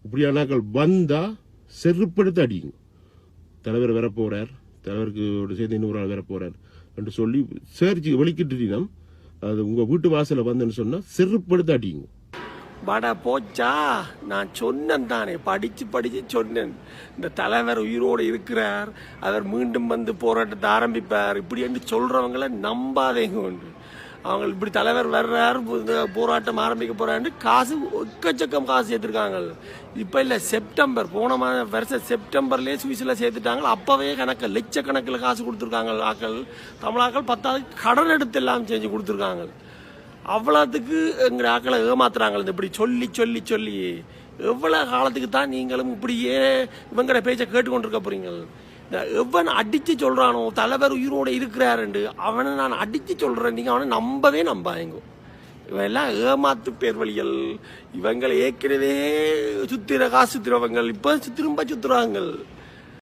இப்படியானாக்கள் வந்தா செருப்படுத்த அடிங்க. தலைவர் வர போறார், தலைவருக்கு சேர்த்து இன்னொரு ஆள் வர போறார் என்று சொல்லி சேர்ச்சி வெளிக்கிட்டு அது உங்க வீட்டு வாசல வந்துன்னு சொன்னா செருப்படுத்த அடிங்க. வட போச்சா, நான் சொன்னேன் தானே, படிச்சு சொன்னேன். இந்த தலைவர் உயிரோடு இருக்கிறார், அவர் மீண்டும் வந்து போராட்டத்தை ஆரம்பிப்பார் இப்படி என்று சொல்றவங்களை நம்பாதேங்க. அவங்க இப்படி தலைவர் வர்றாரு, போராட்டம் ஆரம்பிக்க போறாரு, காசு எக்கச்சக்கம் காசு சேர்த்துருக்காங்க. இப்ப இல்ல, செப்டம்பர் போன வருஷம் செப்டம்பர்லயே சுவிஸ்ல சேர்த்துட்டாங்க. அப்பவே கணக்கு லட்சக்கணக்கில் காசு கொடுத்துருக்காங்க. ஆக்கள் தமிழாக்கள் 10 கடன் எடுத்து எல்லாம் செஞ்சு கொடுத்துருக்காங்க. அவ்வளோத்துக்கு எங்கள் ஆக்களை ஏமாத்துறாங்க. இப்படி சொல்லி சொல்லி சொல்லி எவ்வளோ காலத்துக்கு தான் நீங்களும் இப்படியே இவங்கட பேச்சை கேட்டுக்கொண்டிருக்க போறீங்க? எவன் அடிச்சு சொல்றானோ தலைவர் உயிரோட இருக்கிறாருண்டு அவனை நான் அடிச்சு சொல்றேன், நீங்க அவனை நம்பவே நம்பாங்க. இவன் எல்லாம் ஏமாத்து பேர் வழிகள். இவங்களை ஏற்கனவே சுத்திர காசு சுத்திரவங்க இப்ப திரும்ப சுத்துறாங்க.